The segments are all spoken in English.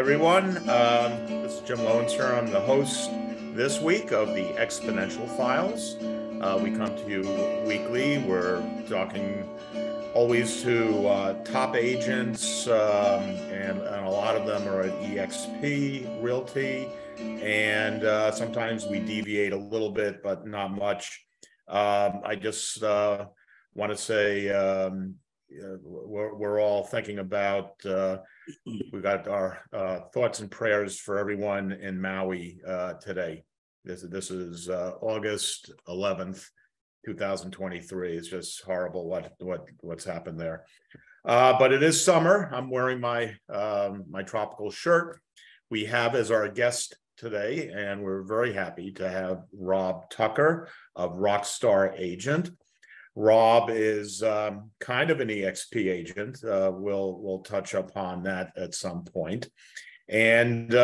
everyone. This is Jim Lowenster. I'm the host this week of the Exponential Files. We come to you weekly. We're talking always to top agents, and a lot of them are at EXP Realty. And sometimes we deviate a little bit, but not much. I just want to say we're all thinking about we got our thoughts and prayers for everyone in Maui today. This is August 11th, 2023. It's just horrible what's happened there. But it is summer. I'm wearing my my tropical shirt. We have as our guest today, and we're very happy to have Rob Tucker of Rockstar Agent. Rob is kind of an EXP agent. We'll touch upon that at some point. And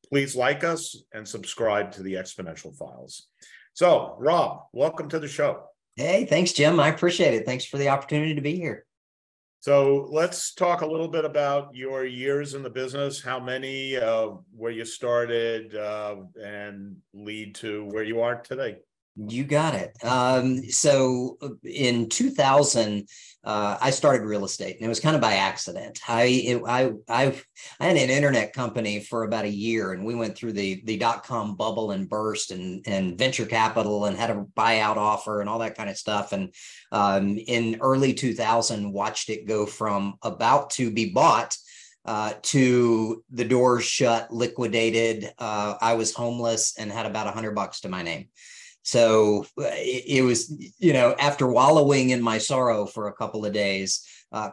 please like us and subscribe to the Exponential Files. So, Rob, welcome to the show. Hey, thanks, Jim. I appreciate it. Thanks for the opportunity to be here. So let's talk a little bit about your years in the business, how many, where you started, and lead to where you are today. You got it. So in 2000, I started real estate, and it was kind of by accident. I had an internet company for about a year, and we went through the dot-com bubble and burst and venture capital and had a buyout offer and all that kind of stuff. And in early 2000, watched it go from about to be bought to the doors shut, liquidated. I was homeless and had about $100 to my name. So it was, after wallowing in my sorrow for a couple of days,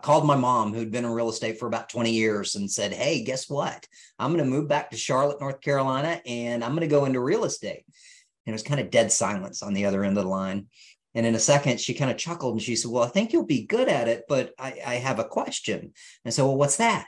called my mom, who'd been in real estate for about 20 years, and said, hey, guess what? I'm going to move back to Charlotte, North Carolina, and I'm going to go into real estate. And it was kind of dead silence on the other end of the line. And in a second, she kind of chuckled and she said, well, I think you'll be good at it, but I have a question. And I said, well, what's that?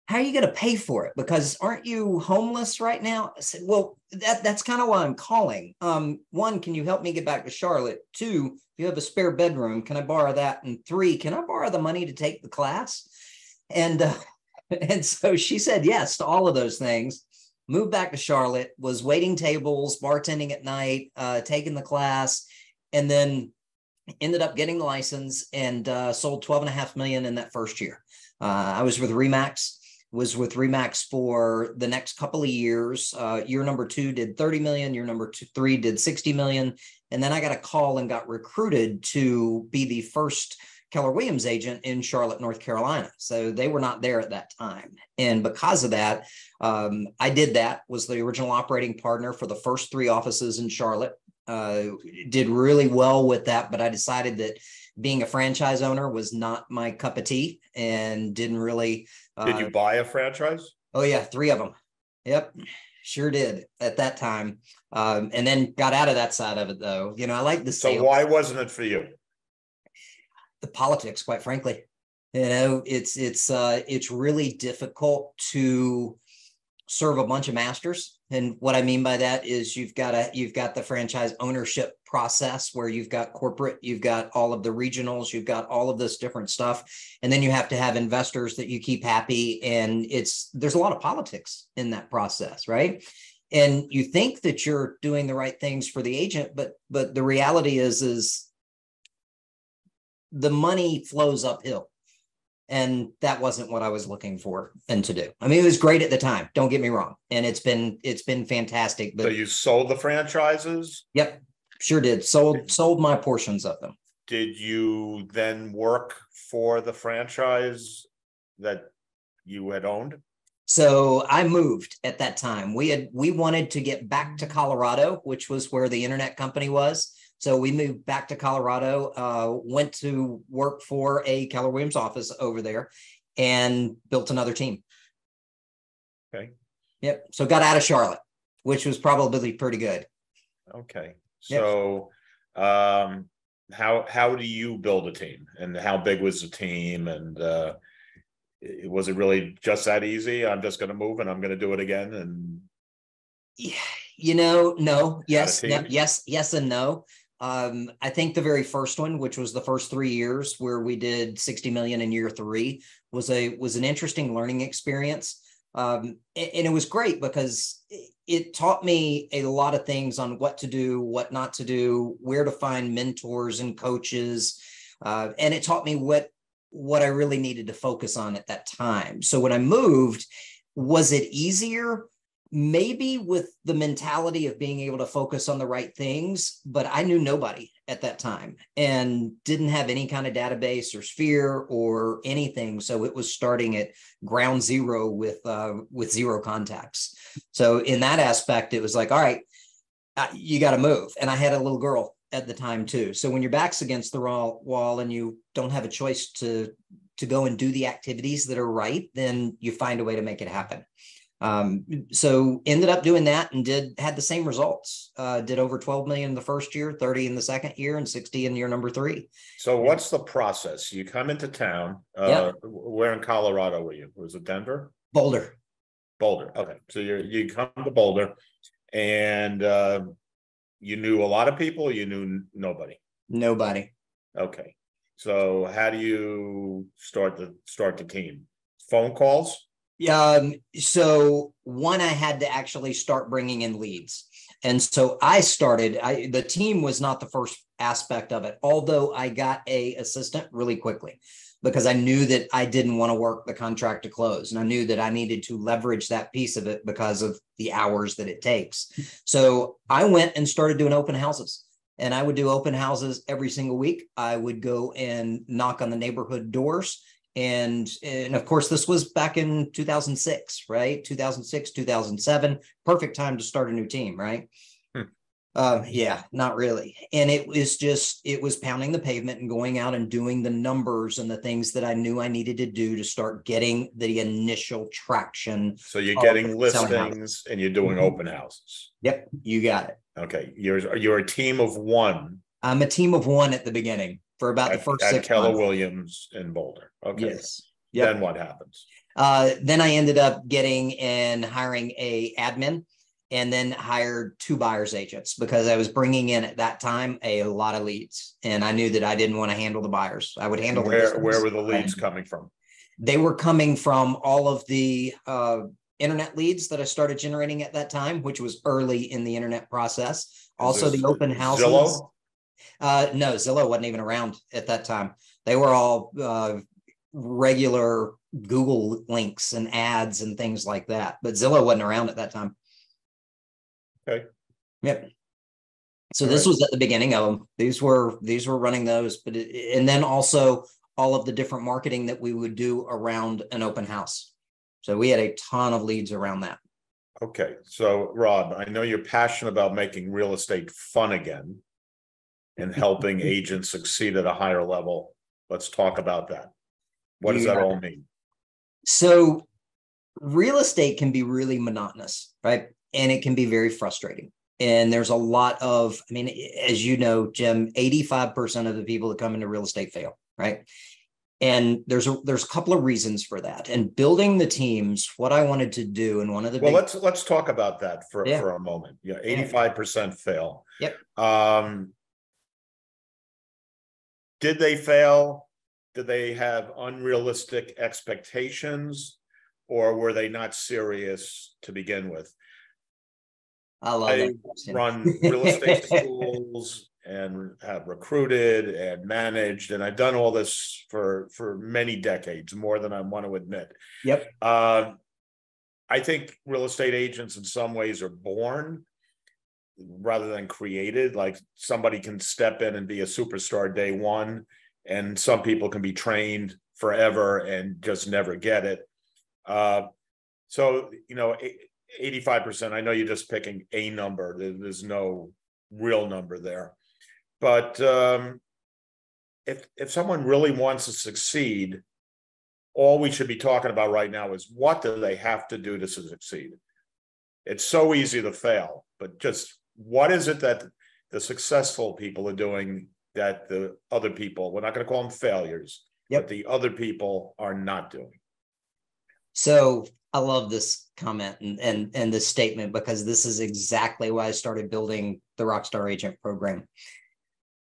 How are you going to pay for it? Because aren't you homeless right now? I said, well, that's kind of why I'm calling. One, can you help me get back to Charlotte? Two, if you have a spare bedroom, can I borrow that? And three, can I borrow the money to take the class? And so she said yes to all of those things. Moved back to Charlotte, was waiting tables, bartending at night, taking the class, and then ended up getting the license and sold 12.5 million in that first year. I was with Remax for the next couple of years. Year number 2 did 30 million. Year number 3 did 60 million. And then I got a call and got recruited to be the first Keller Williams agent in Charlotte, North Carolina. So they were not there at that time. And because of that, I did that, was the original operating partner for the first 3 offices in Charlotte. Did really well with that, but I decided that being a franchise owner was not my cup of tea and didn't really. Did you buy a franchise? Oh yeah, 3 of them. Yep, sure did at that time. And then got out of that side of it though. I like the sales. So why wasn't it for you? The politics, quite frankly. It's really difficult to serve a bunch of masters. And what I mean by that is you've got the franchise ownership process where you've got corporate, you've got all of the regionals, you've got all of this different stuff. And then you have to have investors that you keep happy. And there's a lot of politics in that process, right? And you think that you're doing the right things for the agent, but the reality is the money flows uphill. And that wasn't what I was looking for and to do. I mean, it was great at the time. Don't get me wrong. And it's been fantastic. But so you sold the franchises? Yep, sure did. Sold my portions of them. Did you then work for the franchise that you had owned? So I moved at that time. We wanted to get back to Colorado, which was where the internet company was. So we moved back to Colorado, went to work for a Keller Williams office over there and built another team. Okay. Yep. So got out of Charlotte, which was probably pretty good. Okay. So how do you build a team, and how big was the team? And was it really just that easy? I'm just going to move and I'm going to do it again. And no, yes, and no. I think the very first one, which was the first 3 years where we did 60 million in year 3, was an interesting learning experience. And it was great because it taught me a lot of things on what to do, what not to do, where to find mentors and coaches. And it taught me what I really needed to focus on at that time. So when I moved, was it easier? Maybe with the mentality of being able to focus on the right things, but I knew nobody at that time and didn't have any kind of database or sphere or anything. So it was starting at ground zero with zero contacts. So in that aspect, it was like, all right, you got to move. And I had a little girl at the time too. So when your back's against the wall and you don't have a choice to go and do the activities that are right, then you find a way to make it happen. So ended up doing that and had the same results. Did over 12 million in the first year, 30 in the second year, and 60 in year number 3. So what's the process? You come into town. Where in Colorado were you? Was it Denver? Boulder. Okay. So you come to Boulder and you knew a lot of people, you knew nobody. Nobody. Okay. So how do you start the team? Phone calls? So one, I had to actually start bringing in leads. And so the team was not the first aspect of it, although I got a assistant really quickly because I knew that I didn't want to work the contract to close. And I knew that I needed to leverage that piece of it because of the hours that it takes. So I went and started doing open houses. And I would do open houses every single week. I would go and knock on the neighborhood doors. And of course, this was back in 2006, right? 2006, 2007, perfect time to start a new team, right? Yeah, not really. And it was pounding the pavement and going out and doing the numbers and the things that I knew I needed to do to start getting the initial traction. So you're getting listings and you're doing open houses. Yep, you got it. Okay, you're a team of one. I'm a team of one at the beginning for about the first 6 months. At Keller Williams in Boulder. Okay. Yes. Yep. Then what happens? Then I ended up getting and hiring a admin and then hired 2 buyer's agents because I was bringing in at that time a lot of leads. And I knew that I didn't want to handle the buyers. I would handle where were the leads coming from? They were coming from all of the internet leads that I started generating at that time, which was early in the internet process. Also the open houses. Zillow? No, Zillow wasn't even around at that time. They were all regular Google links and ads and things like that. But Zillow wasn't around at that time. Okay. Yep. So this was at the beginning of them. These were running those, but and then also all of the different marketing that we would do around an open house. So we had a ton of leads around that. Okay. So Rob, I know you're passionate about making real estate fun again and helping agents succeed at a higher level. Let's talk about that. What does that all mean? So real estate can be really monotonous, right? And it can be very frustrating. And there's a lot of, I mean, as you know, Jim, 85% of the people that come into real estate fail, right? And there's a couple of reasons for that. And building the teams, what I wanted to do, and one of the let's talk about that for a moment. Yeah, 85% fail. Yep. Did they fail? Did they have unrealistic expectations, or were they not serious to begin with? I run real estate schools and have recruited and managed, and I've done all this for many decades, more than I want to admit. Yep. I think real estate agents in some ways are born rather than created. Like somebody can step in and be a superstar day one, and some people can be trained forever and just never get it. So, 85%, I know you're just picking a number. There's no real number there. But if someone really wants to succeed, all we should be talking about right now is what do they have to do to succeed? It's so easy to fail, but just what is it that the successful people are doing that the other people, we're not going to call them failures, but the other people are not doing? So I love this comment and this statement, because this is exactly why I started building the Rockstar Agent program.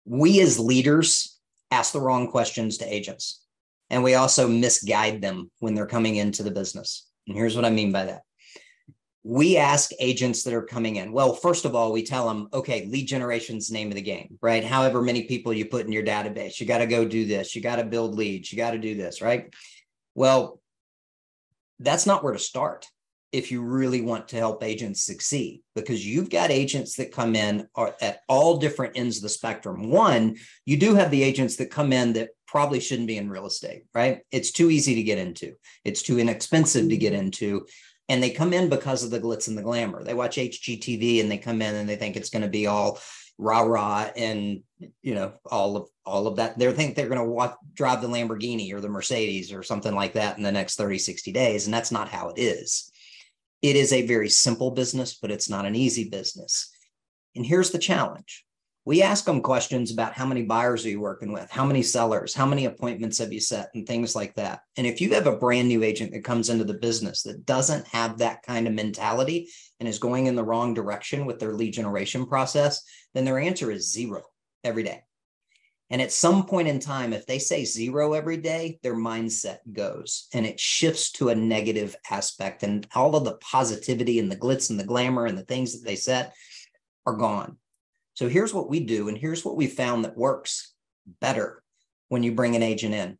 We as leaders ask the wrong questions to agents, and we also misguide them when they're coming into the business. And here's what I mean by that. We ask agents that are coming in. Well, first of all, we tell them, okay, lead generation's the name of the game, right? However many people you put in your database, you got to go do this. You got to build leads. You got to do this, right? Well, that's not where to start if you really want to help agents succeed, because you've got agents that come in at all different ends of the spectrum. One, you do have the agents that come in that probably shouldn't be in real estate, right? It's too easy to get into. It's too inexpensive to get into. And they come in because of the glitz and the glamour. They watch HGTV and they come in and they think it's going to be all rah-rah and, you know, all of that. They think they're going to drive the Lamborghini or the Mercedes or something like that in the next 30, 60 days. And that's not how it is. It is a very simple business, but it's not an easy business. And here's the challenge. We ask them questions about how many buyers are you working with? How many sellers? How many appointments have you set? And things like that. And if you have a brand new agent that comes into the business that doesn't have that kind of mentality and is going in the wrong direction with their lead generation process, then their answer is 0 every day. And at some point in time, if they say 0 every day, their mindset goes and it shifts to a negative aspect, and all of the positivity and the glitz and the glamour and the things that they set are gone. So here's what we do, and here's what we found that works better when you bring an agent in.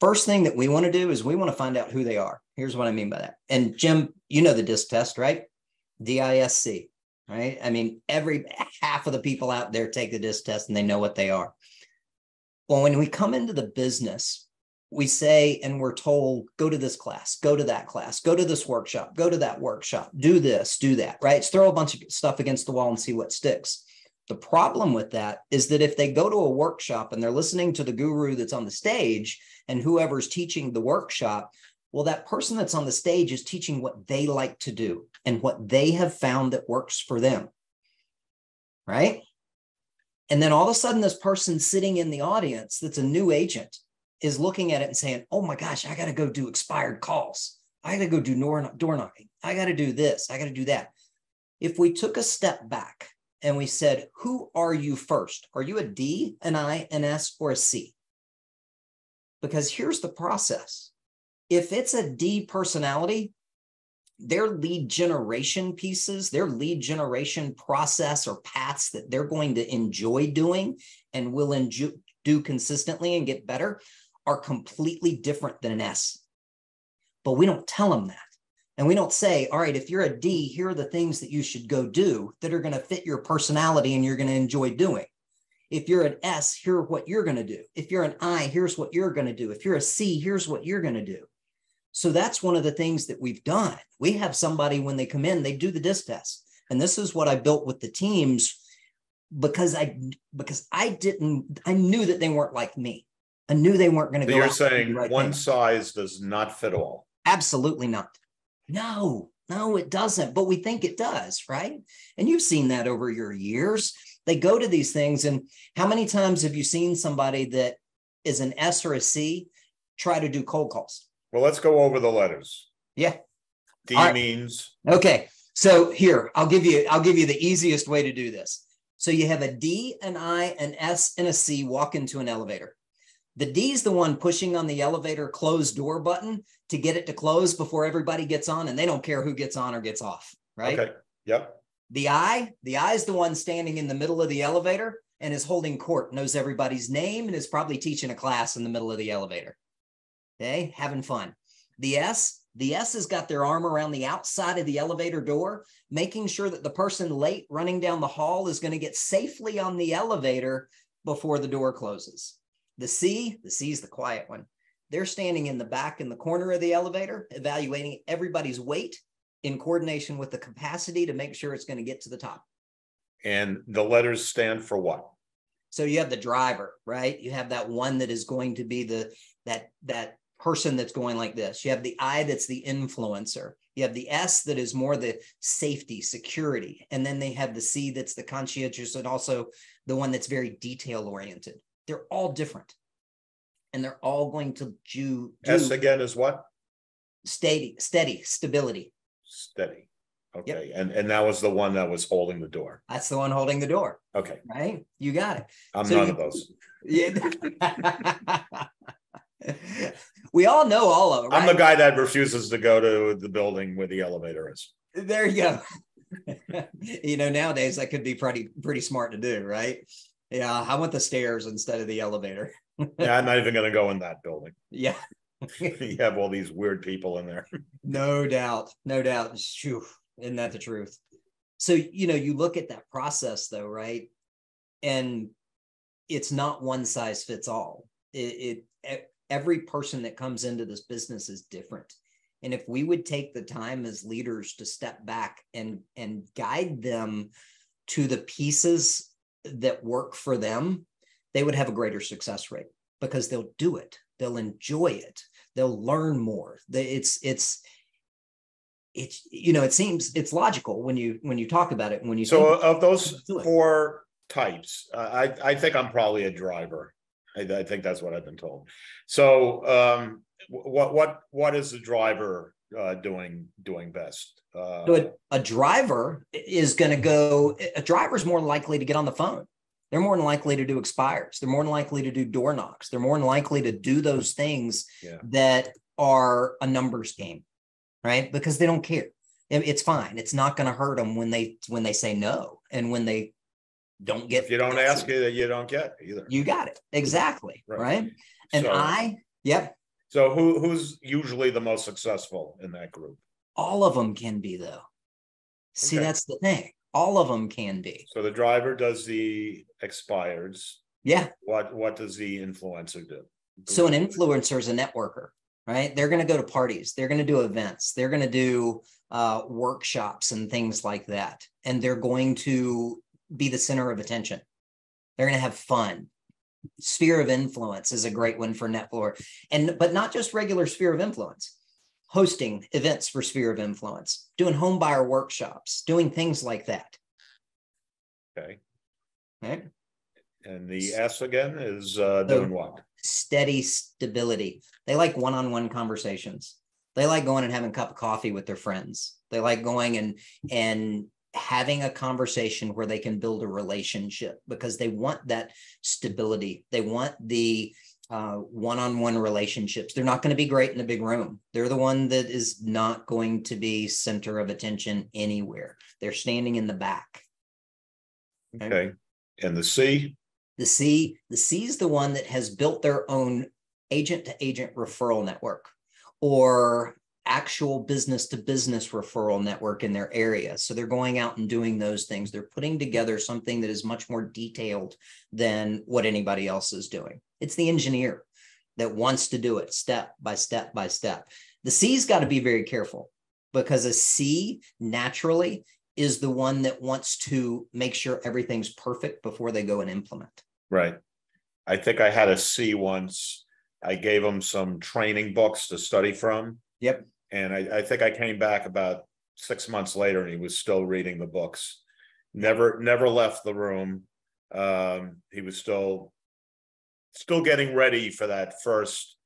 First thing that we want to do is we want to find out who they are. Here's what I mean by that. And Jim, you know the DISC test, right? DISC, right? I mean, every half of the people out there take the DISC test and they know what they are. Well, when we come into the business, we say, and we're told, go to this class, go to that class, go to this workshop, go to that workshop, do this, do that, right? It's throw a bunch of stuff against the wall and see what sticks. The problem with that is that if they go to a workshop and they're listening to the guru that's on the stage and whoever's teaching the workshop, well, that person that's on the stage is teaching what they like to do and what they have found that works for them, right? And then all of a sudden, this person sitting in the audience that's a new agent is looking at it and saying, oh my gosh, I got to go do expired calls. I got to go do door knocking. I got to do this. I got to do that. If we took a step back and we said, who are you first? Are you a D, an I, an S, or a C? Because here's the process. If it's a D personality, their lead generation pieces, their lead generation process or paths that they're going to enjoy doing and will do consistently and get better are completely different than an S. But we don't tell them that. And we don't say, all right, if you're a D, here are the things that you should go do that are going to fit your personality and you're going to enjoy doing. If you're an S, here are what you're going to do. If you're an I, here's what you're going to do. If you're a C, here's what you're going to do. So that's one of the things that we've done. We have somebody, when they come in, they do the DISC test. And this is what I built with the teams because I knew that they weren't like me. I knew they weren't going to go. You're saying one size does not fit all. Absolutely not. No, it doesn't. But we think it does, right? And you've seen that over your years. They go to these things. And how many times have you seen somebody that is an S or a C try to do cold calls? Well, let's go over the letters. Yeah. D means. Okay. So here, I'll give you the easiest way to do this. So you have a D, an I, an S, and a C walk into an elevator. The D is the one pushing on the elevator close door button to get it to close before everybody gets on, and they don't care who gets on or gets off, right? Okay. Yep. The I is the one standing in the middle of the elevator and is holding court, knows everybody's name, and is probably teaching a class in the middle of the elevator. Okay, having fun. The S has got their arm around the outside of the elevator door, making sure that the person late running down the hall is going to get safely on the elevator before the door closes. The C is the quiet one. They're standing in the back in the corner of the elevator, evaluating everybody's weight in coordination with the capacity to make sure it's going to get to the top. And the letters stand for what? So you have the driver, right? You have that one that is going to be that person that's going like this. You have the I that's the influencer. You have the S that is more the safety, security. And then they have the C that's the conscientious and also the one that's very detail oriented. They're all different. And they're all going to do S again is what? Steady, stability. Steady. Okay. Yep. And that was the one that was holding the door. That's the one holding the door. Okay. Right? You got it. I'm none of those. Yeah. We all know all of it, right? I'm the guy that refuses to go to the building where the elevator is. There you go. Nowadays that could be pretty smart to do, right? Yeah, I want the stairs instead of the elevator. Yeah, I'm not even going to go in that building. Yeah. You have all these weird people in there. No doubt. No doubt. Phew, isn't that the truth? So, you look at that process though, right? And it's not one size fits all. Every person that comes into this business is different. And if we would take the time as leaders to step back and guide them to the pieces that work for them, they would have a greater success rate because they'll do it. They'll enjoy it. They'll learn more. It seems it's logical when you talk about it. And when you of those four types, I think I'm probably a driver. I think that's what I've been told. So what is the driver doing best? So a driver is going to go. A driver is more likely to get on the phone. They're more than likely to do expires. They're more than likely to do door knocks. They're more than likely to do those things that are a numbers game, right? Because they don't care. It's fine. It's not going to hurt them when they say no and when they don't get. If you don't ask it, you don't get either. You got it exactly, right? And yep. So who's usually the most successful in that group? All of them can be though. See, that's the thing. All of them can be. So the driver does the expireds. Yeah. What does the influencer do? So an influencer is a networker, right? They're going to go to parties. They're going to do events. They're going to do workshops and things like that. And they're going to be the center of attention. They're going to have fun. Sphere of influence is a great one for network. But not just regular sphere of influence. Hosting events for sphere of influence, doing home buyer workshops, doing things like that. Okay. Right. And the S again is doing what? Steady stability. They like one-on-one conversations. They like going and having a cup of coffee with their friends. They like going and having a conversation where they can build a relationship because they want that stability. They want the one-on-one relationships. They're not going to be great in a big room. They're the one that is not going to be center of attention anywhere. They're standing in the back. Okay. And the C? The C is the one that has built their own agent-to-agent referral network or actual business-to-business referral network in their area. So they're going out and doing those things. They're putting together something that is much more detailed than what anybody else is doing. It's the engineer that wants to do it step by step by step. The C's got to be very careful because a C naturally is the one that wants to make sure everything's perfect before they go and implement. Right. I think I had a C once. I gave him some training books to study from. Yep. And I think I came back about 6 months later and he was still reading the books. Never left the room. He was still getting ready for that first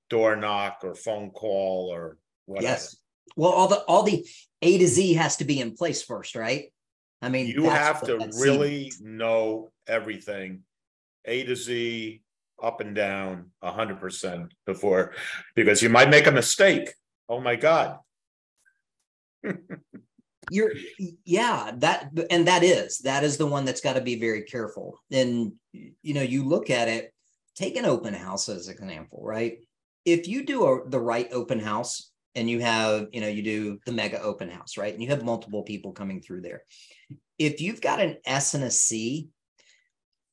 door knock or phone call or whatever. Yes. Well, all the A to Z has to be in place first, right? I mean, you have to really know everything, A to Z, up and down, 100% before, because you might make a mistake. Oh my God. That is the one that's got to be very careful. And you look at it, take an open house as an example, right? If you do the right open house and you have, you do the mega open house, right? And you have multiple people coming through there. If you've got an S and a C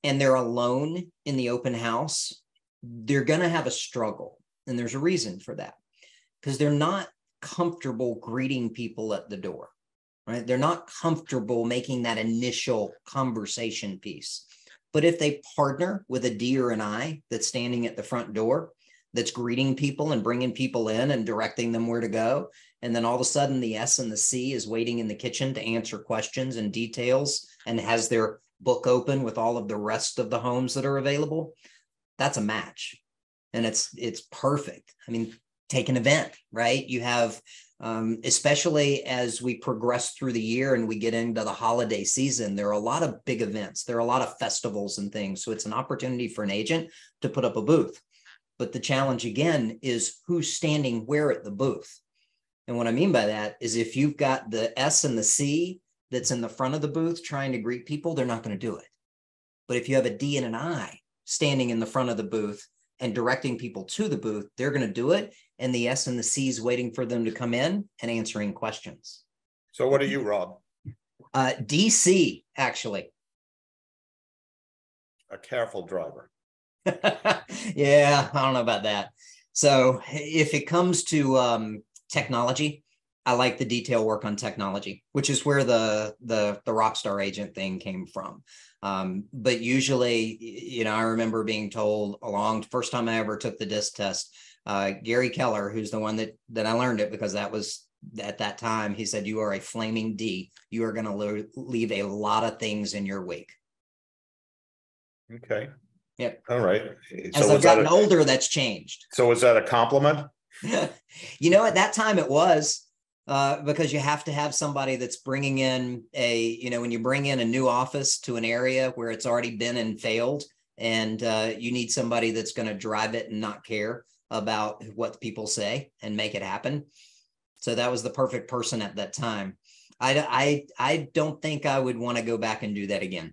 and they're alone in the open house, they're going to have a struggle. And there's a reason for that because they're not comfortable greeting people at the door, right? They're not comfortable making that initial conversation piece. But if they partner with a D or an I that's standing at the front door, that's greeting people and bringing people in and directing them where to go, and then all of a sudden the S and the C is waiting in the kitchen to answer questions and details and has their book open with all of the rest of the homes that are available, that's a match. And it's perfect. I mean, take an event, right? You have, especially as we progress through the year and we get into the holiday season, there are a lot of big events. There are a lot of festivals and things. So it's an opportunity for an agent to put up a booth. But the challenge again is who's standing where at the booth. And what I mean by that is if you've got the S and the C that's in the front of the booth trying to greet people, they're not going to do it. But if you have a D and an I standing in the front of the booth and directing people to the booth, they're going to do it. And the S and the C is waiting for them to come in and answering questions. So what are you, Rob? DC, actually. A careful driver. Yeah, I don't know about that. So if it comes to technology, I like the detail work on technology, which is where the Rockstar Agent thing came from. But usually, you know, I remember being told first time I ever took the DISC test, Gary Keller, who's the one that I learned it because that was at that time, he said, you are a flaming D. You are going to leave a lot of things in your wake. Okay. Yep. All right. As I've gotten older, that's changed. So was that a compliment? You know, at that time it was, because you have to have somebody that's bringing in when you bring in a new office to an area where it's already been and failed, and you need somebody that's going to drive it and not care about what people say and make it happen. So that was the perfect person at that time. I don't think I would want to go back and do that again.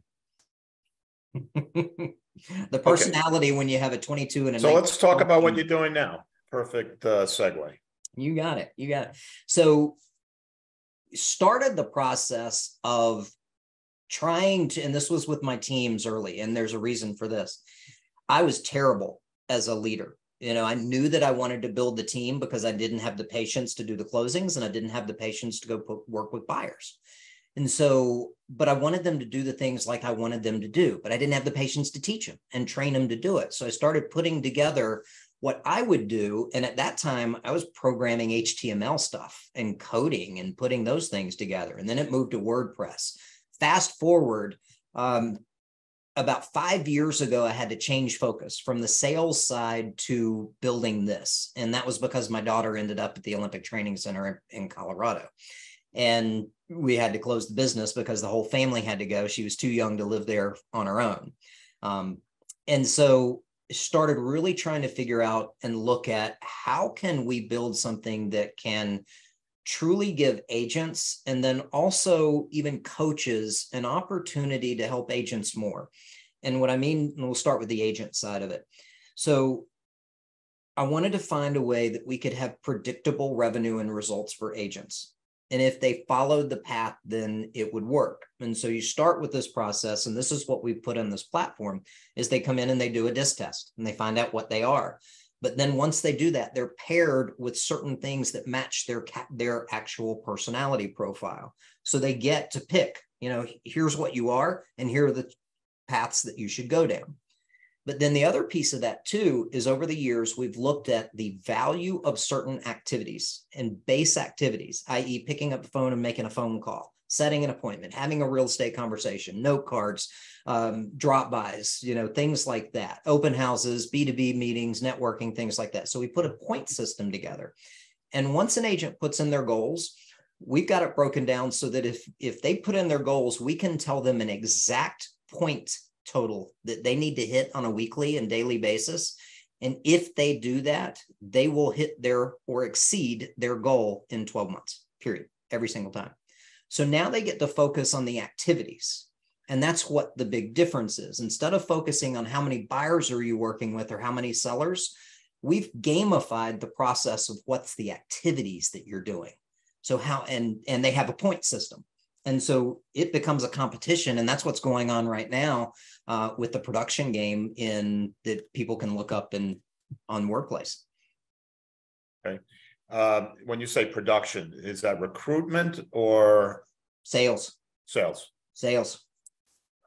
The personality when you have a 22 and a so let's talk about what you're doing now. Perfect segue. You got it. You got it. So started the process of trying to, and this was with my teams early, and there's a reason for this. I was terrible as a leader. You know, I knew that I wanted to build the team because I didn't have the patience to do the closings and I didn't have the patience to go work with buyers. And so, but I wanted them to do the things like I wanted them to do, but I didn't have the patience to teach them and train them to do it. So I started putting together what I would do. And at that time, I was programming HTML stuff and coding and putting those things together. And then it moved to WordPress. Fast forward, about 5 years ago, I had to change focus from the sales side to building this. And that was because my daughter ended up at the Olympic Training Center in Colorado. And we had to close the business because the whole family had to go. She was too young to live there on her own. And so started really trying to figure out and look at how can we build something that can truly give agents and then also even coaches an opportunity to help agents more. And what I mean, and we'll start with the agent side of it. So I wanted to find a way that we could have predictable revenue and results for agents. And if they followed the path, then it would work. And so you start with this process, and this is what we put on this platform, is they come in and they do a DISC test and they find out what they are. But then once they do that, they're paired with certain things that match their actual personality profile. So they get to pick, you know, here's what you are, and here are the paths that you should go down. But then the other piece of that too is over the years, we've looked at the value of certain activities and base activities, i.e. picking up the phone and making a phone call, setting an appointment, having a real estate conversation, note cards, drop-bys, you know, things like that, open houses, B2B meetings, networking, things like that. So we put a point system together. And once an agent puts in their goals, we've got it broken down so that if they put in their goals, we can tell them an exact point total that they need to hit on a weekly and daily basis. And if they do that, they will hit their or exceed their goal in 12 months, period, every single time. So now they get to focus on the activities. And that's what the big difference is. Instead of focusing on how many buyers are you working with or how many sellers, we've gamified the process of what's the activities that you're doing. So how, and they have a point system. And so it becomes a competition. And that's what's going on right now with the production game that people can look up on Workplace. Okay. When you say production, is that recruitment or sales? Sales.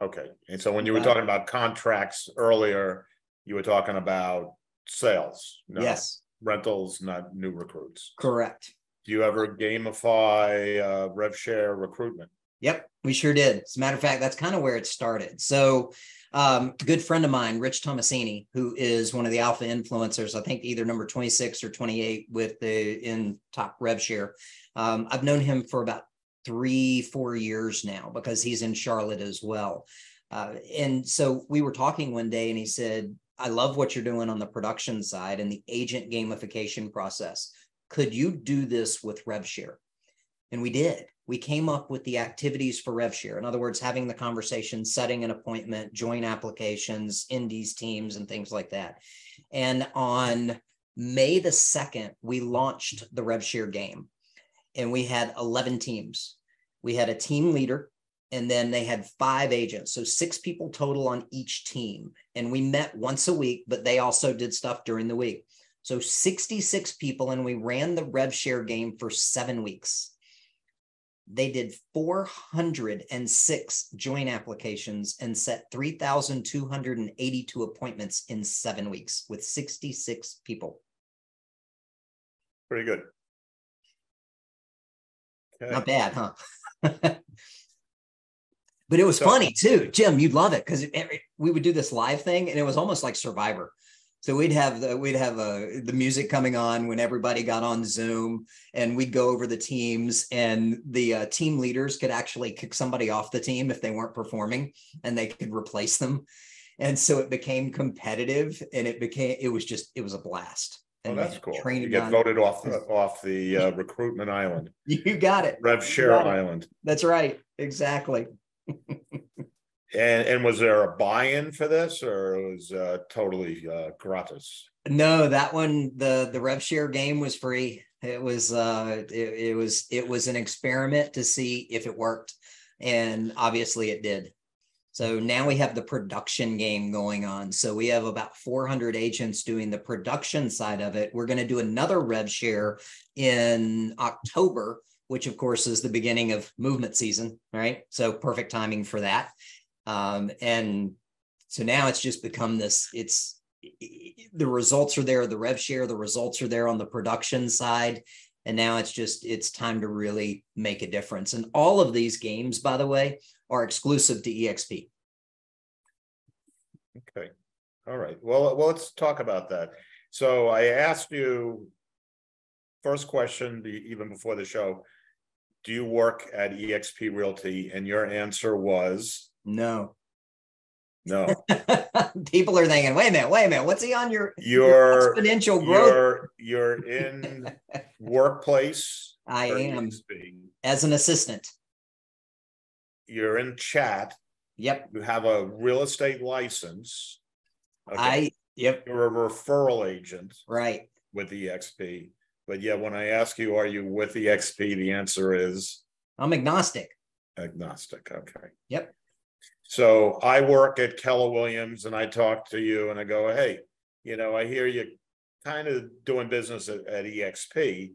Okay. And so when you were talking about contracts earlier, you were talking about sales. Yes. Rentals, not new recruits. Correct. Do you ever gamify rev share recruitment? Yep, we sure did. As a matter of fact, that's kind of where it started. So a good friend of mine, Rich Tomasini, who is one of the alpha influencers, I think either number 26 or 28 in top rev share. I've known him for about 3-4 years now because he's in Charlotte as well. And so we were talking one day and he said, I love what you're doing on the production side and the agent gamification process. Could you do this with RevShare? And we did. We came up with the activities for RevShare. In other words, having the conversation, setting an appointment, join applications, indies teams, and things like that. And on May the 2nd, we launched the RevShare game, and we had 11 teams. We had a team leader, and then they had 5 agents. So 6 people total on each team. And we met once a week, but they also did stuff during the week. So 66 people, and we ran the RevShare game for 7 weeks. They did 406 join applications and set 3,282 appointments in 7 weeks with 66 people. Pretty good. Okay. Not bad, huh? But it was funny too, Jim. You'd love it because we would do this live thing, and it was almost like Survivor. So we'd have the music coming on when everybody got on Zoom, and we'd go over the teams, and the team leaders could actually kick somebody off the team if they weren't performing, and they could replace them. And so it became competitive, and it was a blast. And that's cool. You get voted off the recruitment island. You got it. RevShare Island. That's right. Exactly. And was there a buy-in for this, or it was totally gratis? No, that one, the RevShare game was free. It was an experiment to see if it worked, and obviously it did. So now we have the production game going on. So we have about 400 agents doing the production side of it. We're going to do another RevShare in October, which of course is the beginning of movement season, right? So perfect timing for that. And so now it's just become this, the results are there, the RevShare, the results are there on the production side. And now it's time to really make a difference. And all of these games, by the way, are exclusive to EXP. Okay. All right. Well, let's talk about that. So I asked you first question, even before the show, do you work at eXp Realty? And your answer was no. People are thinking, wait a minute, what's he on your exponential growth? You're in workplace. I am EXP. As an assistant. You're in chat. Yep. You have a real estate license. Okay. Yep. You're a referral agent. Right. With eXp. But yeah, when I ask you, are you with eXp? The answer is I'm agnostic. Agnostic. Okay. Yep. So I work at Keller Williams, and I talk to you and I go, hey, I hear you kind of doing business at eXp.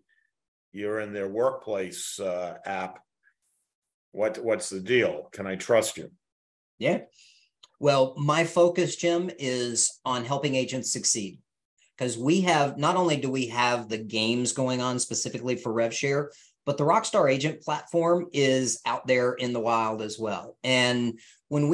You're in their workplace app. What's the deal? Can I trust you? Yeah. Well, my focus, Jim, is on helping agents succeed, because not only do we have the games going on specifically for RevShare, but the Rockstar Agent platform is out there in the wild as well. And when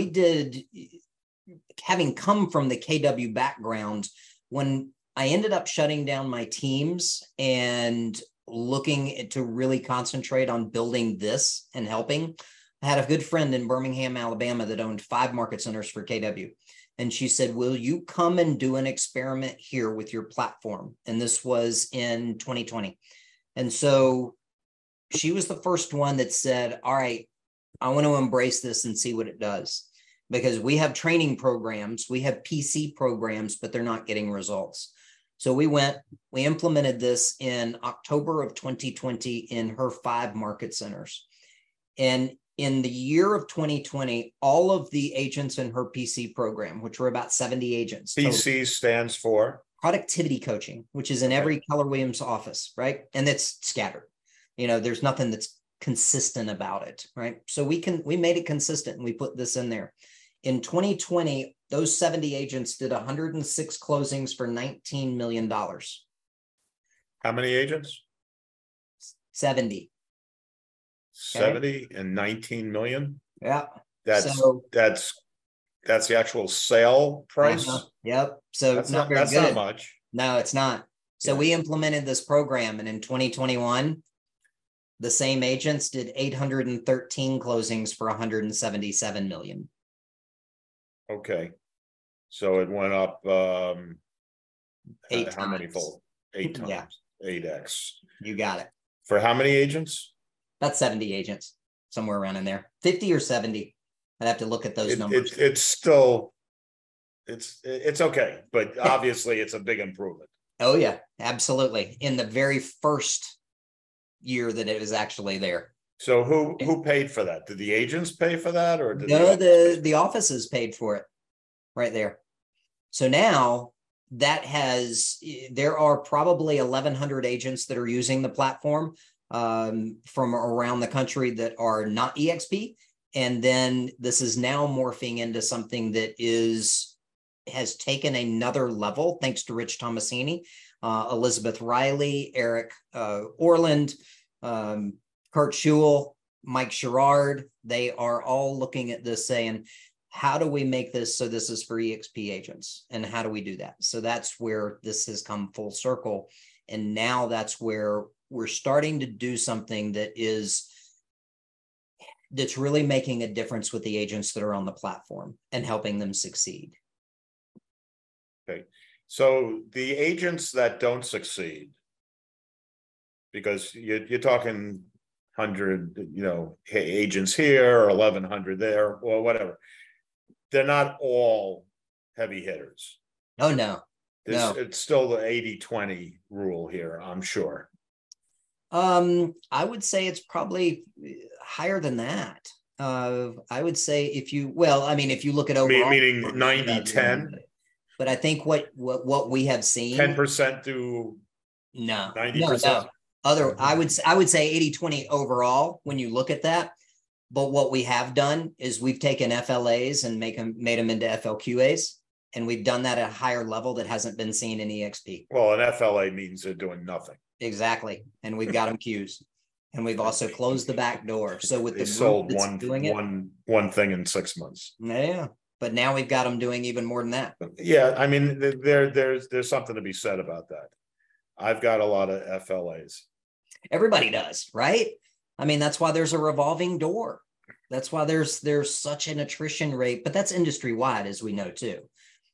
having come from the KW background, when I ended up shutting down my teams and looking to really concentrate on building this and helping, I had a good friend in Birmingham, Alabama that owned 5 market centers for KW. And she said, will you come and do an experiment here with your platform? And this was in 2020. And so she was the first one that said, all right, I want to embrace this and see what it does. Because we have training programs, we have PC programs, but they're not getting results. So we implemented this in October of 2020 in her 5 market centers. And in the year of 2020, all of the agents in her PC program, which were about 70 agents. PC stands for? Productivity coaching, which is in every Keller Williams office, right? And it's scattered. There's nothing that's consistent about it, right? So we made it consistent, and we put this in there. In 2020, those 70 agents did 106 closings for $19 million. How many agents? 70. 70 and 19 million. Yeah. That's the actual sale price. Yep. So that's not much. No, it's not. So we implemented this program, and in 2021, the same agents did 813 closings for 177 million. Okay. So it went up, Eight how many times. fold? 8 times, Yeah. 8x. You got it. For how many agents? About 70 agents, somewhere around in there, 50 or 70. I'd have to look at those numbers. It's still, it's okay, but obviously it's a big improvement. Oh yeah, absolutely. In the very first year that it was actually there. So who paid for that? Did the agents pay for that, or did No, the the offices paid for it right there. So now there are probably 1,100 agents that are using the platform from around the country that are not EXP. And then this is now morphing into something that has taken another level, thanks to Rich Tomasini, Elizabeth Riley, Eric Orland, Kurt Schewel, Mike Sherrard. They are all looking at this saying, how do we make this so this is for EXP agents? And how do we do that? So that's where this has come full circle. And now that's where we're starting to do something that's really making a difference with the agents that are on the platform and helping them succeed. Okay. So the agents that don't succeed, because you're talking 100, agents here or 1,100 there or whatever. They're not all heavy hitters. Oh, no. It's still the 80-20 rule here, I'm sure. I would say it's probably higher than that. I would say if you look at overall, meaning 90-10. But I think what we have seen, 10% to 90%. I would say 80-20 overall when you look at that. But what we have done is we've taken FLAs and made them into FLQAs, and we've done that at a higher level that hasn't been seen in EXP. Well, an FLA means they're doing nothing. Exactly, and we've got them queues, and we've also closed the back door. So with they the sold one thing in 6 months. Yeah, but now we've got them doing even more than that. Yeah, I mean, there's something to be said about that. I've got a lot of FLAs. Everybody does, right? I mean, that's why there's a revolving door. That's why there's such an attrition rate, but that's industry wide, as we know too.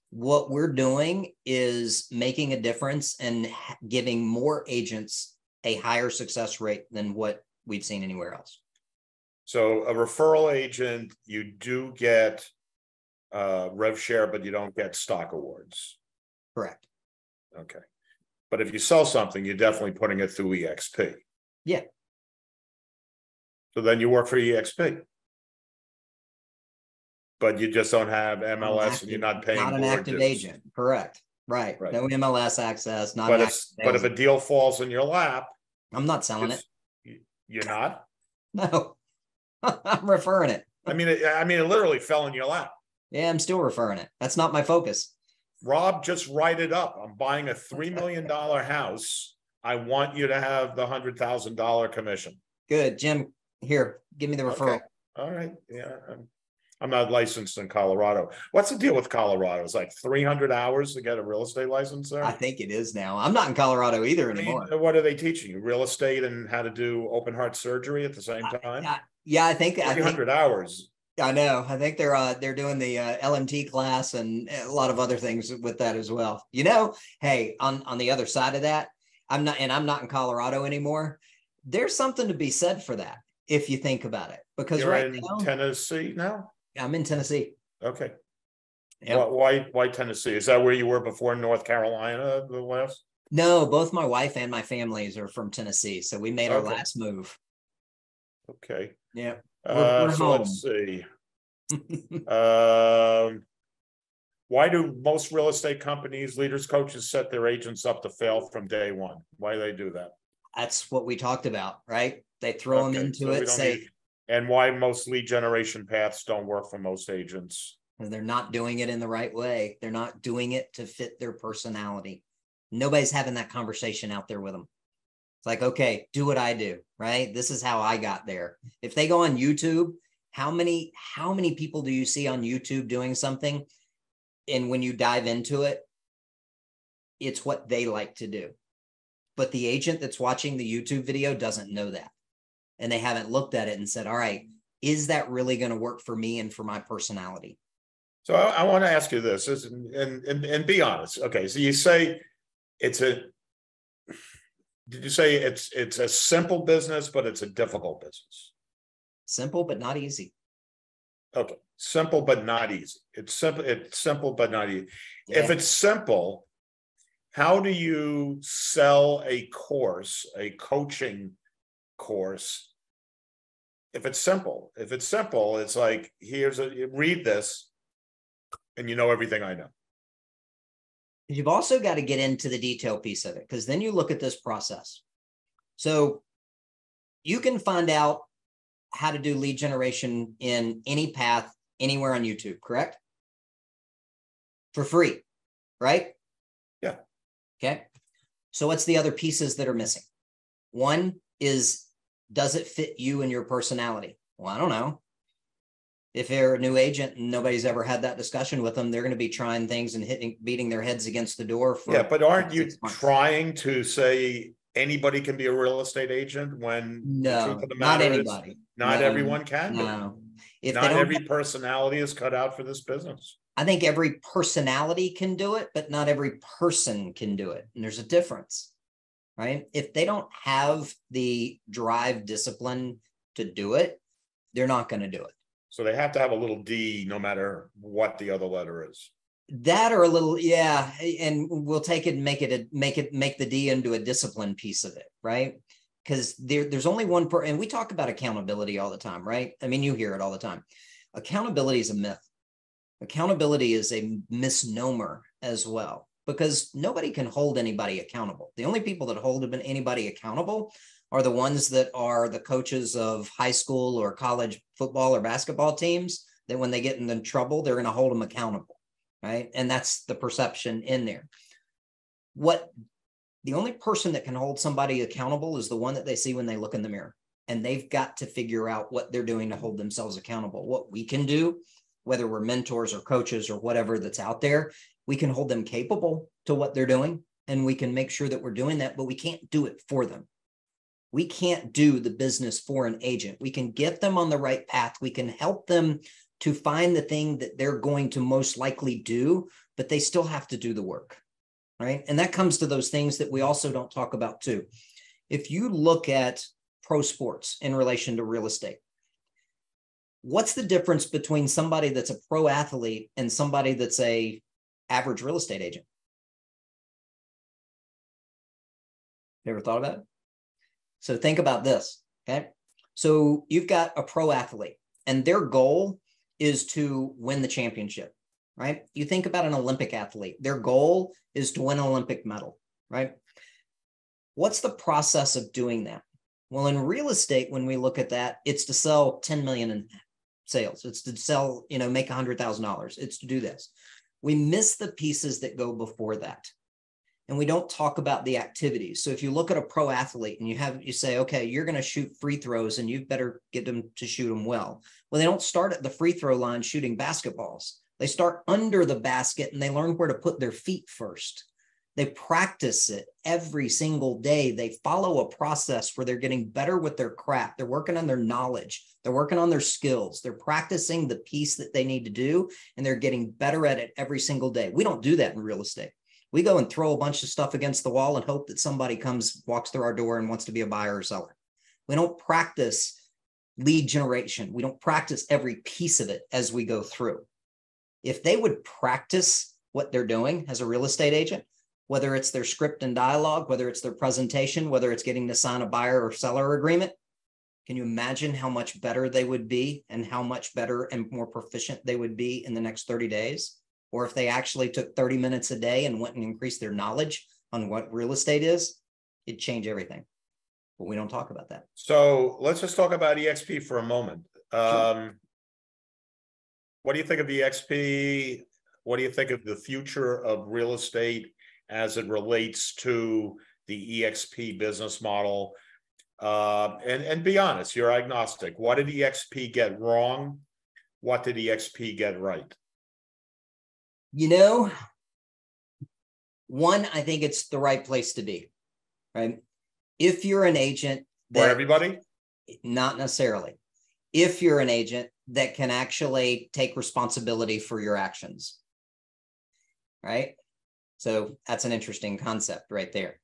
What we're doing is making a difference and giving more agents a higher success rate than what we've seen anywhere else. So a referral agent, you do get rev share, but you don't get stock awards. Correct. Okay. But if you sell something, you're definitely putting it through EXP. Yeah. So then you work for EXP. But you just don't have MLS and you're not paying. Not an active agent. Correct. Right. No MLS access. But if a deal falls in your lap, I'm not selling it. You're not? No. I'm referring it. I mean, it literally fell in your lap. Yeah, I'm still referring it. That's not my focus. Rob, just write it up. I'm buying a $3 million house. I want you to have the $100,000 commission. Good. Jim, here, give me the referral. Okay. All right. Yeah. I'm not licensed in Colorado. What's the deal with Colorado? It's like 300 hours to get a real estate license there? I think it is now. I'm not in Colorado either anymore. What are they teaching you? Real estate and how to do open heart surgery at the same time? I think 300 hours. I know. I think they're doing the LMT class and a lot of other things with that as well. Hey, on the other side of that, I'm not in Colorado anymore. There's something to be said for that if you think about it. Because you're in Tennessee now? I'm in Tennessee. Okay. Yep. Why Tennessee? Is that where you were before North Carolina, the last? No, both my wife and my families are from Tennessee. So we made our last move. Okay. Yeah. We're so home. Let's see. Why do most real estate companies, leaders, coaches set their agents up to fail from day one? Why do they do that? That's what we talked about, right? They throw them into it. And why most lead generation paths don't work for most agents. They're not doing it in the right way. They're not doing it to fit their personality. Nobody's having that conversation out there with them. It's like, okay, do what I do, right? This is how I got there. If they go on YouTube, how many people do you see on YouTube doing something? And when you dive into it, it's what they like to do. But the agent that's watching the YouTube video doesn't know that. And they haven't looked at it and said, all right, is that really going to work for me and for my personality? So I want to ask you this, and be honest. Okay, so you say it's a. Did you say it's a simple business, but it's a difficult business? Simple, but not easy. Okay, simple but not easy. It's simple. It's simple but not easy. Yeah. If it's simple, how do you sell a course, a coaching course? If it's simple, it's like, read this, and you know everything I know. You've also got to get into the detail piece of it, because then you look at this process. So you can find out how to do lead generation in any path, anywhere on YouTube, correct? For free, right? Yeah. Okay. So what's the other pieces that are missing? One is, does it fit you and your personality? Well, I don't know. If they're a new agent and nobody's ever had that discussion with them, they're going to be trying things and beating their heads against the door for. Yeah, but aren't you trying to say anybody can be a real estate agent when the truth of the matter not anybody. is not everyone can be. No. If not every personality is cut out for this business. I think every personality can do it, but not every person can do it. And there's a difference, right? If they don't have the drive, discipline to do it, they're not going to do it. So they have to have a little D no matter what the other letter is. That or a little, yeah. And we'll take it and make the D into a discipline piece of it, right? Because there's only one and we talk about accountability all the time, right? I mean, you hear it all the time. Accountability is a myth. Accountability is a misnomer as well, because nobody can hold anybody accountable. The only people that hold anybody accountable are the ones that are the coaches of high school or college football or basketball teams, that when they get in trouble, they're going to hold them accountable, right? And that's the perception in there. The only person that can hold somebody accountable is the one that they see when they look in the mirror. And they've got to figure out what they're doing to hold themselves accountable. What we can do, whether we're mentors or coaches or whatever that's out there, we can hold them capable to what they're doing. And we can make sure that we're doing that, but we can't do it for them. We can't do the business for an agent. We can get them on the right path. We can help them to find the thing that they're going to most likely do, but they still have to do the work, right? And that comes to those things that we also don't talk about too. If you look at pro sports in relation to real estate, what's the difference between somebody that's a pro athlete and somebody that's a average real estate agent? You ever thought about it? So think about this, okay? So you've got a pro athlete and their goal is to win the championship, right? You think about an Olympic athlete, their goal is to win an Olympic medal, right? What's the process of doing that? Well, in real estate, when we look at that, it's to sell 10 million in sales. It's to sell, make $100,000. It's to do this. We miss the pieces that go before that. And we don't talk about the activities. So if you look at a pro athlete and you say, okay, you're going to shoot free throws and you better get them to shoot them well. Well, they don't start at the free throw line shooting basketballs. They start under the basket and they learn where to put their feet first. They practice it every single day. They follow a process where they're getting better with their craft. They're working on their knowledge. They're working on their skills. They're practicing the piece that they need to do, and they're getting better at it every single day. We don't do that in real estate. We go and throw a bunch of stuff against the wall and hope that somebody walks through our door and wants to be a buyer or seller. We don't practice lead generation. We don't practice every piece of it as we go through. If they would practice what they're doing as a real estate agent, whether it's their script and dialogue, whether it's their presentation, whether it's getting to sign a buyer or seller agreement, can you imagine how much better they would be and how much better and more proficient they would be in the next 30 days? Or if they actually took 30 minutes a day and went and increased their knowledge on what real estate is, it'd change everything. But we don't talk about that. So let's just talk about EXP for a moment. Sure. What do you think of EXP? What do you think of the future of real estate as it relates to the EXP business model? And be honest, you're agnostic. What did EXP get wrong? What did EXP get right? One, I think it's the right place to be, right? If you're an agent For everybody? Not necessarily. if you're an agent that can actually take responsibility for your actions, right? So that's an interesting concept right there.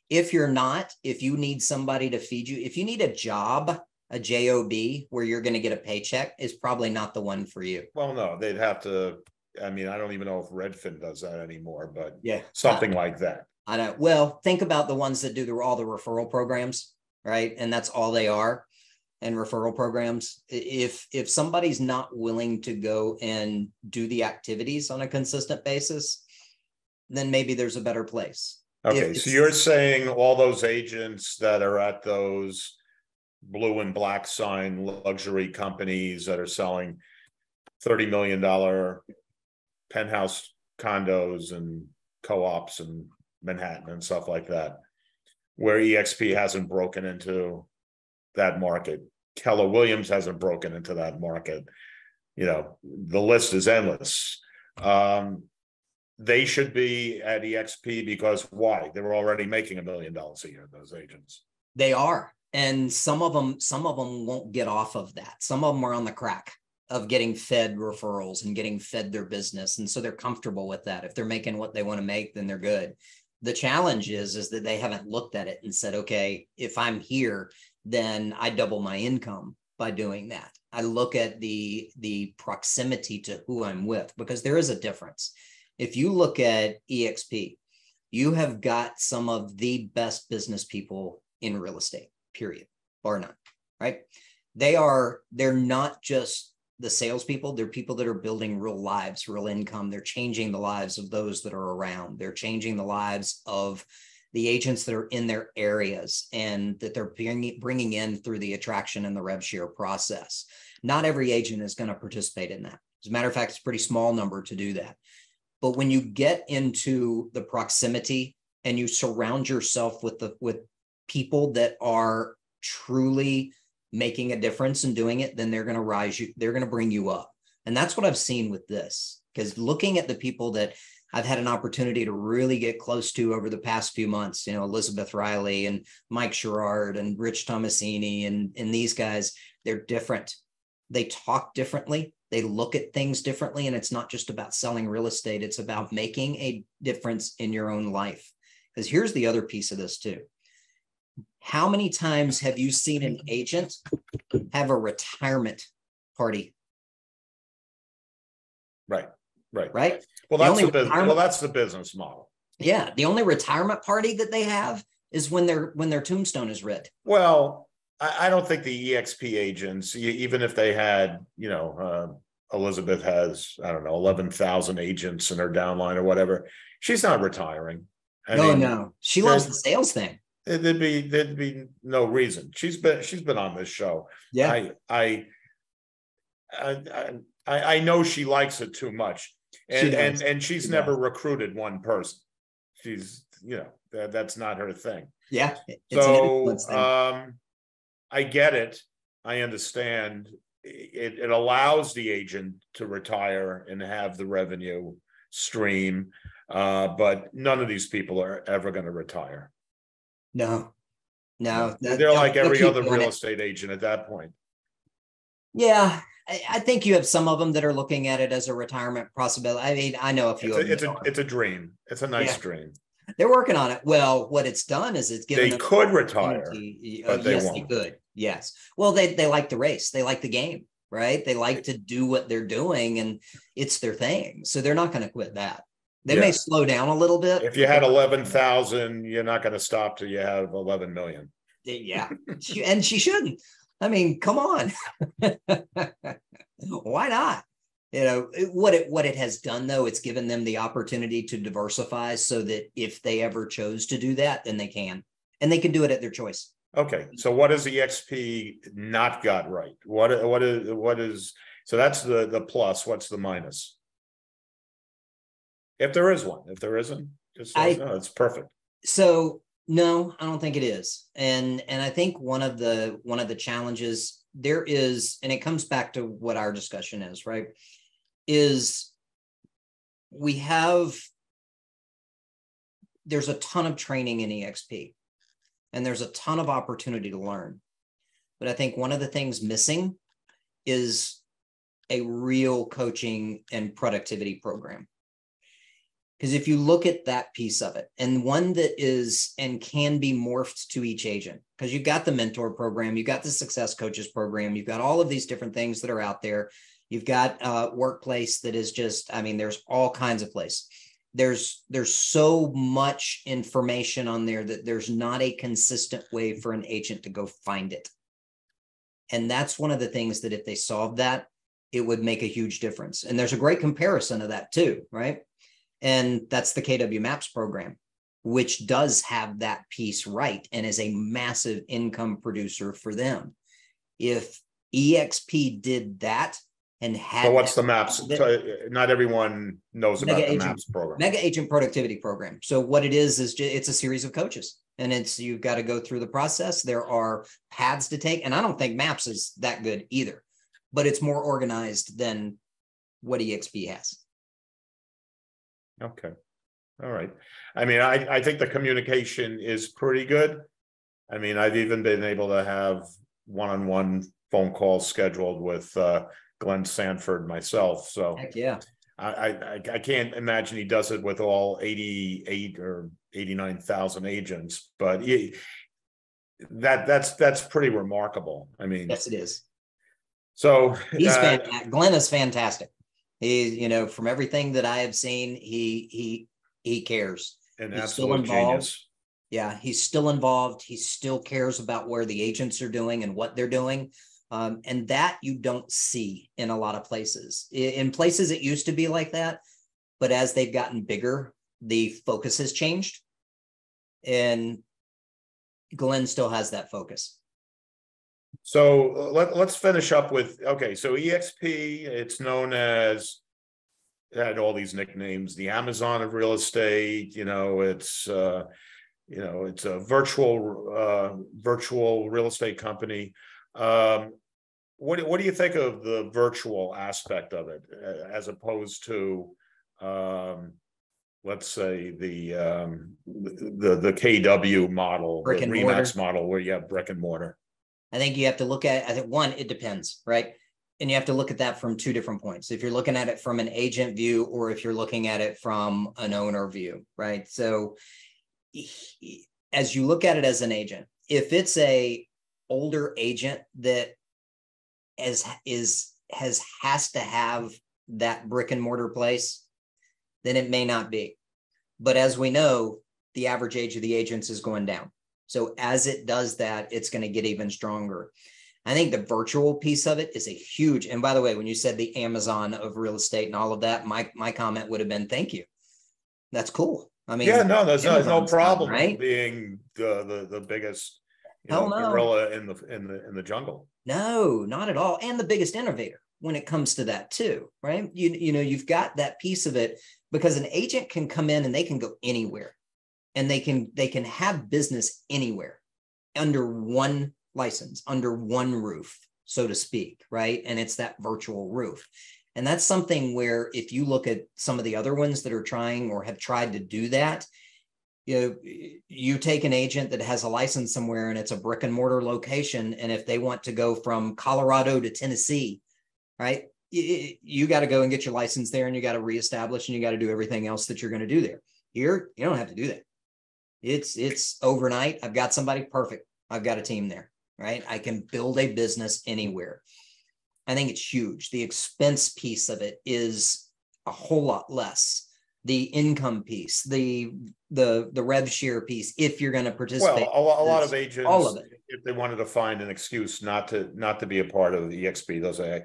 If you're not, if you need somebody to feed you, if you need a job, a job where you're going to get a paycheck, is probably not the one for you. Well, no, they'd have to. I mean, I don't even know if Redfin does that anymore, but yeah, something like that. I know. Well, think about the ones that do all the referral programs, right? And that's all they are. And referral programs. If somebody's not willing to go and do the activities on a consistent basis, then maybe there's a better place. Okay, so you're saying all those agents that are at those blue and black sign luxury companies that are selling $30 million penthouse condos and co-ops in Manhattan and stuff like that, where EXP hasn't broken into that market. Keller Williams hasn't broken into that market. You know, the list is endless. They should be at EXP because why? They were already making $1 million a year, those agents. They are. And some of them won't get off of that. Some of them are on the crack of getting fed referrals and getting fed their business. And so they're comfortable with that. If they're making what they want to make, then they're good. The challenge is that they haven't looked at it and said, okay, if I'm here, then I double my income by doing that. I look at the proximity to who I'm with, because there is a difference. If you look at EXP, you have got some of the best business people in real estate, period, bar none, right? They're not just the salespeople, they're people that are building real lives, real income. They're changing the lives of those that are around. They're changing the lives of the agents that are in their areas and that they're bringing in through the attraction and the rev share process. Not every agent is going to participate in that. As a matter of fact, it's a pretty small number to do that. But when you get into the proximity and you surround yourself with people that are truly making a difference and doing it, then they're going to rise you. They're going to bring you up. And that's what I've seen with this, because looking at the people that I've had an opportunity to really get close to over the past few months, you know, Elizabeth Riley and Mike Sherrard and Rich Tomasini and these guys, they're different. They talk differently. They look at things differently. And it's not just about selling real estate. It's about making a difference in your own life. Because here's the other piece of this too. How many times have you seen an agent have a retirement party? Right. Well, that's the business model. Yeah. The only retirement party that they have is when their tombstone is read. Well, I don't think the EXP agents, even if they had, Elizabeth has, I don't know, 11,000 agents in her downline or whatever, she's not retiring. No. She loves the sales thing. There'd be no reason. She's been on this show. Yeah. I know she likes it too much. And she's never recruited one person. She's, that's not her thing. Yeah. So I get it. I understand. It allows the agent to retire and have the revenue stream. But none of these people are ever going to retire. No. They're like every other real estate agent at that point. Yeah. I think you have some of them that are looking at it as a retirement possibility. I mean, I know a few of them. It's a dream. It's a nice dream. They're working on it. Well, what it's done is it's given them could retire, but they won't. They could. Yes. Well, they like the race. They like the game, right? They like to do what they're doing, and it's their thing. So they're not going to quit that. They may slow down a little bit. If you had 11,000, you're not going to stop till you have 11 million. Yeah, and she shouldn't. I mean, come on. Why not? What it has done, though, it's given them the opportunity to diversify so that if they ever chose to do that, then they can. And they can do it at their choice. Okay. So what has EXP not got right? What is so that's the plus. What's the minus? If there is one. If there isn't, just no, it's perfect. So no, I don't think it is. And I think one of the challenges there is, and it comes back to what our discussion is, right? Is there's a ton of training in EXP and there's a ton of opportunity to learn. But I think one of the things missing is a real coaching and productivity program. Because if you look at that piece of it, and one that is and can be morphed to each agent, because you've got the mentor program, you've got the success coaches program, you've got all of these different things that are out there. You've got a workplace that is just, I mean, there's all kinds of places. There's so much information on there that there's not a consistent way for an agent to go find it. And that's one of the things that if they solved that, it would make a huge difference. And there's a great comparison of that too, right? And that's the KW Maps program, which does have that piece right and is a massive income producer for them. If EXP did that and had— So what's the Maps? Not everyone knows about the Maps program. Mega Agent Productivity Program. So what it is it's a series of coaches, and you've got to go through the process. There are paths to take, and I don't think Maps is that good either, but it's more organized than what EXP has. Okay. All right. I mean, I think the communication is pretty good. I mean, I've even been able to have one-on-one phone calls scheduled with Glenn Sanford myself. So heck yeah. I can't imagine he does it with all 88 or 89,000 agents, but that's pretty remarkable. I mean, yes, it is. So he's Glenn is fantastic. He, from everything that I have seen, he cares. An he's absolute genius. Yeah, he's still involved. He still cares about where the agents are doing and what they're doing. And that you don't see in a lot of places. In places it used to be like that, but as they've gotten bigger, the focus has changed. And Glenn still has that focus. So let's finish up with, okay, so EXP, it's known as, it had all these nicknames, the Amazon of real estate, it's a virtual real estate company. What do you think of the virtual aspect of it, as opposed to, let's say the KW model, the RE/MAX model, where you have brick and mortar? I think you have to look at, I think one, it depends, right? And you have to look at that from two different points. If you're looking at it from an agent view, or if you're looking at it from an owner view, right? So as you look at it as an agent, if it's a older agent that has to have that brick and mortar place, then it may not be. But as we know, the average age of the agents is going down. So as it does that, it's going to get even stronger. I think the virtual piece of it is a huge, and by the way, when you said the Amazon of real estate and all of that, my comment would have been, thank you. That's cool. I mean, yeah, no, there's no problem, right? Being the biggest no. gorilla in the jungle. No, not at all. And the biggest innovator when it comes to that too, right? You've got that piece of it, because an agent can come in and they can go anywhere. And they can have business anywhere under one license, under one roof, so to speak, right? And it's that virtual roof. And that's something where if you look at some of the other ones that are trying or have tried to do that, you take an agent that has a license somewhere and it's a brick and mortar location. And if they want to go from Colorado to Tennessee, right? You got to go and get your license there, and you got to reestablish, and you got to do everything else that you're going to do there. Here, you don't have to do that. It's overnight. I've got somebody perfect. I've got a team there, right? I can build a business anywhere. I think it's huge. The expense piece of it is a whole lot less. The income piece, the rev share piece, if you're going to participate. Well, a lot of agents, all of it, if they wanted to find an excuse not to be a part of the EXP, they'll say,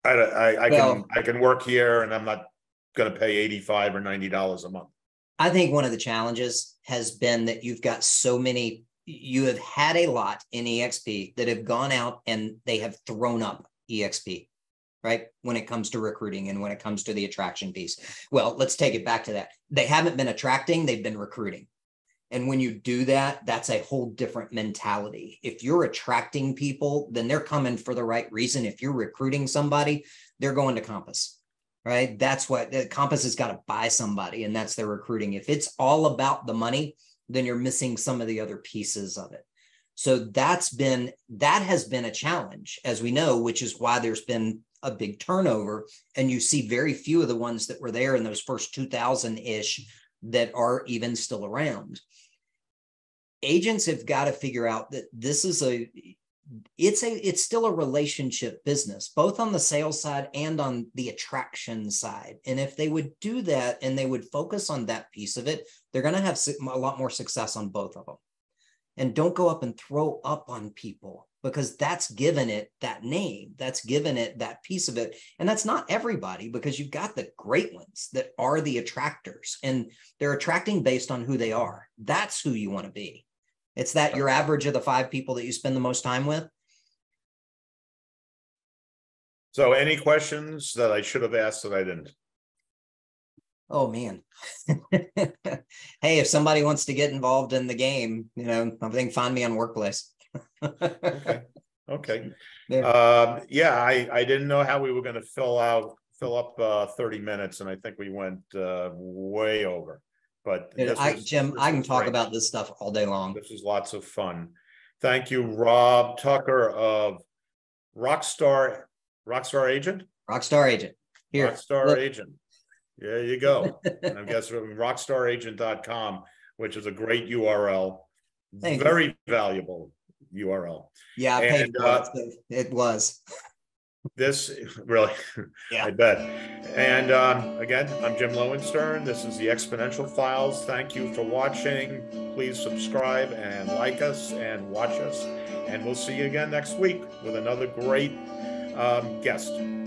I can work here and I'm not going to pay $85 or $90 a month. I think one of the challenges has been that you have had a lot in EXP that have gone out and they have thrown up EXP, right? When it comes to recruiting and when it comes to the attraction piece. Well, let's take it back to that. They haven't been attracting, they've been recruiting. And when you do that, that's a whole different mentality. If you're attracting people, then they're coming for the right reason. If you're recruiting somebody, they're going to Compass. Right? That's what the Compass has got to buy somebody, and that's their recruiting. If it's all about the money, then you're missing some of the other pieces of it. So that has been a challenge, as we know, which is why there's been a big turnover. And you see very few of the ones that were there in those first 2000-ish that are even still around. Agents have got to figure out that this is it's still a relationship business, both on the sales side and on the attraction side. And if they would do that and they would focus on that piece of it, they're going to have a lot more success on both of them. And don't go up and throw up on people, because that's given it that name, that's given it that piece of it. And that's not everybody, because you've got the great ones that are the attractors, and they're attracting based on who they are. That's who you want to be. It's that your average of the 5 people that you spend the most time with. So any questions that I should have asked that I didn't? Oh man. Hey, if somebody wants to get involved in the game, I think find me on Workplace. Okay. Yeah. I didn't know how we were going to fill up 30 minutes, and I think we went way over. But Jim, I can talk about this stuff all day long. This is lots of fun. Thank you, Rob Tucker of Rockstar Agent. Rockstar Agent. Here. Rockstar Agent. There you go. I guess from rockstaragent.com, which is a great URL. Very valuable URL. Yeah, I paid for it. It was. This really, yeah. I bet. And again, I'm Jim Lowenstern. This is the eXponential Files. Thank you for watching. Please subscribe and like us and watch us. And we'll see you again next week with another great guest.